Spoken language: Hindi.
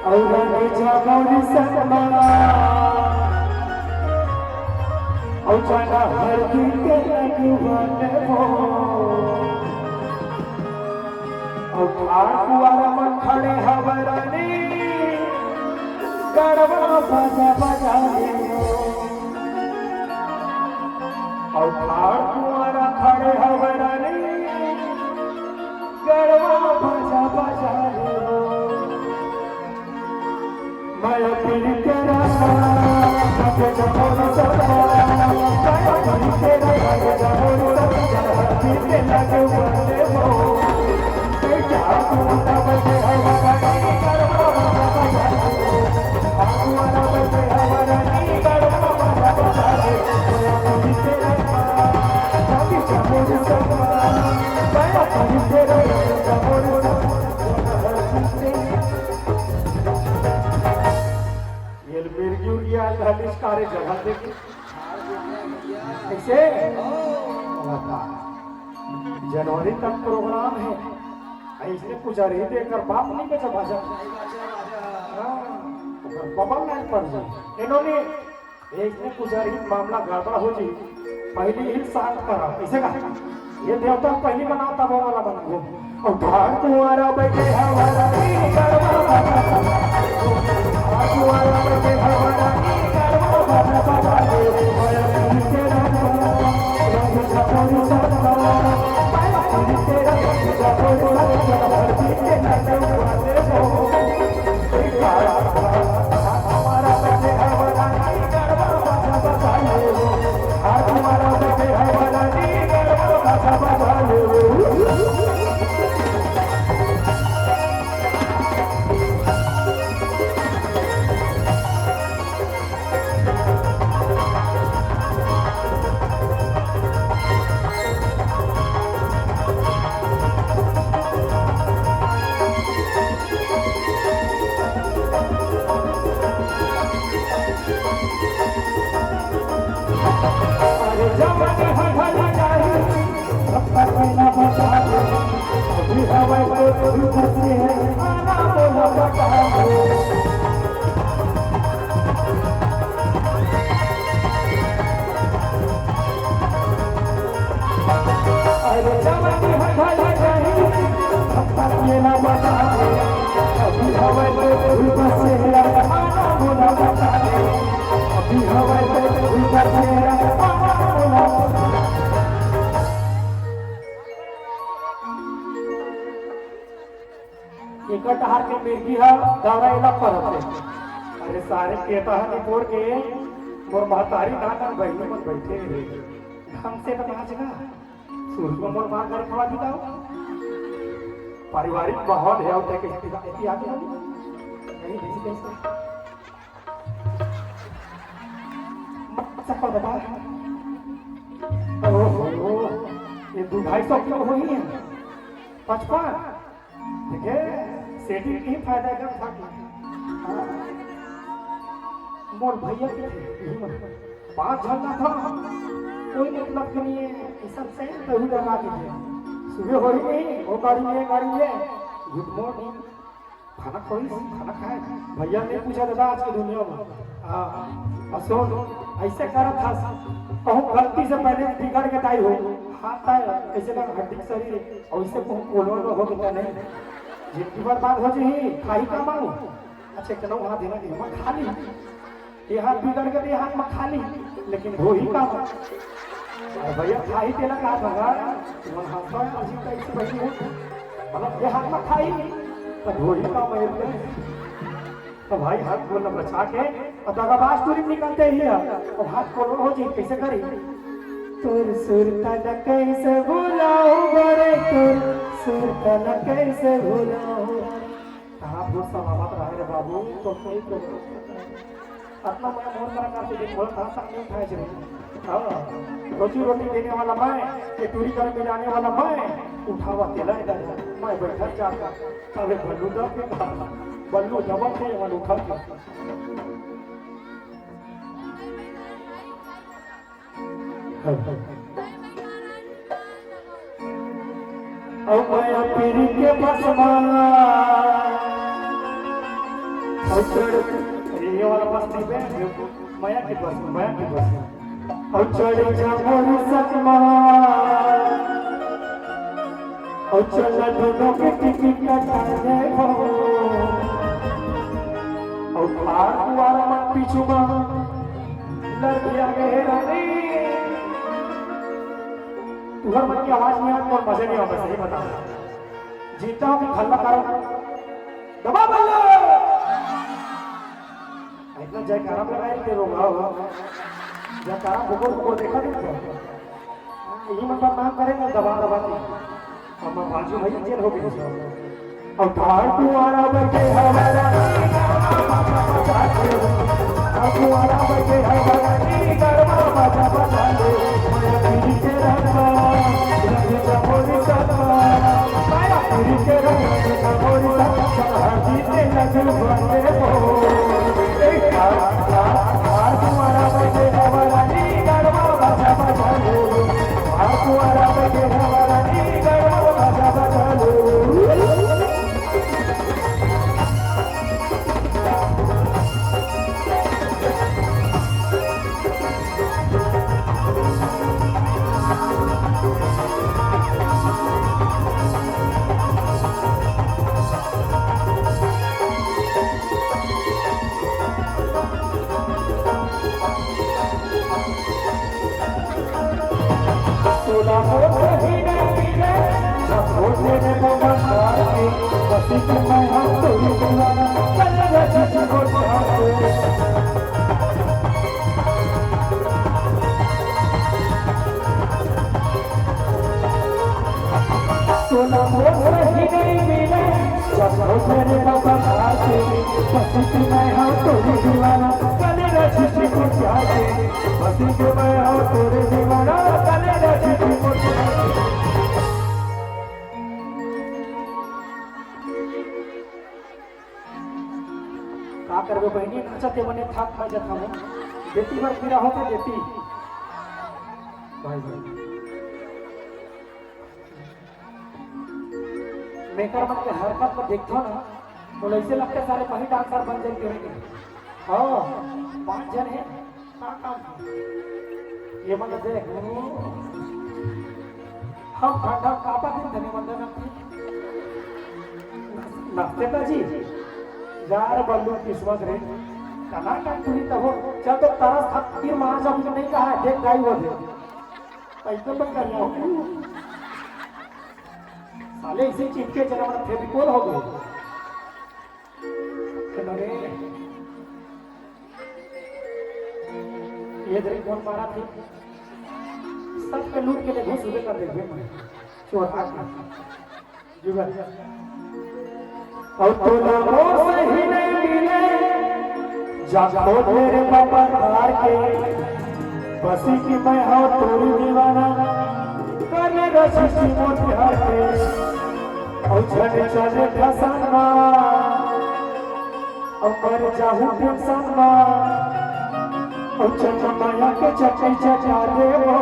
औरंगे जागौरी सनमा औचाना हर दिन के लगवाने हो और ठाड़ कुआरा मन खड़े हवरानी गड़बड़ा बाजा बजाने हो और ठाड़ कुआरा खड़े हवरानी गड़बड़ा बाजा बजाने हो माया पीर तेरा के जमोर सदा माया पीर तेरा के जमोर सदा पीर के लगे बंदे हो क्या तू तब से हमारा करवा बजा हमारा बजे हमारा नहीं करवा बजा माया पीर तेरा के जमोर सदा माया पीर तेरा के जमोर सदा कार्य जगह देखिए ऐसे जनवरी तक प्रोग्राम है इसने पुजारी देकर बाप नहीं बचा भाषा बबल नहीं पड़ जाए इन्होंने इसने पुजारी मामला गड़बड़ हो जी पहली ही शांत करा ऐसे कहा ये देवता पहली बनाता वो वाला बना और भाग तुम्हारा बैठे हमारा तुम्हारा बैठे हमारा कटहर के मिर्गी है दौरा इला पर अरे सारे केता है पोर के मोर महतारी दादा बहनी मन बैठे ढंग से तो नाच गा सूरज को मोर मार कर खवा दी दाओ पारिवारिक माहौल है और के इतिहास नहीं दिसी कैसे सकल बता ओहो ये 2-250 किलो होई है 55 ठीक है सेठी की फायदा कर था मोर भैया के 5 झंडा था कोई मतलब नहीं है सब से तो ही लगा के सुबह हो रही नहीं वो गाड़ी में गुड मॉर्निंग खाना खाए भैया ने पूछा दादा आज की दुनिया में असोन ऐसे कर था कहूँ गलती से पहले बिगड़ के ताई हो हाथ ऐसे लगा हड्डी शरीर और इसे कोलोन हो गया नहीं जिंदगी बर्बाद हो जी खाई का मांगू अच्छा चलो वहां देना कि मैं खाली ये हाथ बिगड़ के ये हाथ में खाली लेकिन वो ही काम भैया खाई देना का भगा मन हाथ में अजीब कैसे बैठी हो मतलब ये हाथ में खाई तो वो ही काम है तो भाई हाथ बोलना बचा के और दगाबाज टूरी निकलते ही है और हाथ को हो जी कैसे करी तुर सुर तन कैसे भुलाओ बरे तुर सुर तन कैसे भुलाओ कहाँ भूल समावत रहे रे बाबू तो कोई तो अपना मैं मोर करा करते देख बोल कहाँ तक नहीं खाए चले रोजी रोटी देने वाला मैं ये टूरी कर में जाने वाला मैं उठावा तेला इधर मैं बैठा जाता अरे बल्लू दब के बल्लू दबा के मन उठा के और मैं पीरी के बस ये वाला बस नहीं पे माया की बस माया की बस और चढ़ जा मोर सतमा और चल दोनों के टिकट कटा दे हो और पार कुआरा मत पीछू में लड़कियां गए रानी तुहर मन की आवाज नहीं आती और मजे नहीं आता सही बता जीता हूँ कि खल्ला करो दबा बल्ला इतना जयकारा लगाए के रोगा होगा जयकारा भूगोल देखा नहीं तो यही मतलब ना करेंगे दबा दबा और मैं बाजू भाई जेल हो गई और ठाड़ कुआरा बजे हमारा कुआरा बजे हमारा गरबा बाजा बजा ले मेरी के रंगा रंग जमोरी सत्ता माया मेरी के रंग जमोरी सत्ता जीते लगल बंदे हो कुआरा बजे हमारा गरबा बाजा बजा ले कुआरा बजे हमारा गरबा बाजा बजा ले का करबे बहनी नाचते मने थाक मैं जता हूं बेटी भर फिरा हो तो बेटी भाई भाई मेकर मन के हरकत को देखो ना तो ऐसे लगता सारे वही डांसर बन जाएंगे हाँ 5 जन है ये मन देख हम ठंडा कापा दिन धनी वंदन नमस्ते जी यार बल्लू किस्मत रे कना का तुरी तो हो चल तो तरस खतीर मार जब नहीं कहा देख गाई वो दे पैसे बन कर रहा हूं साले इसे चिपके जरा मेरा फेविकोल हो गए अरे ये दरी कौन मारा थी सब के लूट के ले घुस उबे कर दे मैं चोर का जुगाड़ और तोला मोर सही नहीं मिले जागो तेरे बाबा तार के बसी की मैं हो तोरी दीवाना करे रसी मोती हाथे और चले चले फसाना और मर जाऊं फसाना और चचा माया के चचा चचा दे वो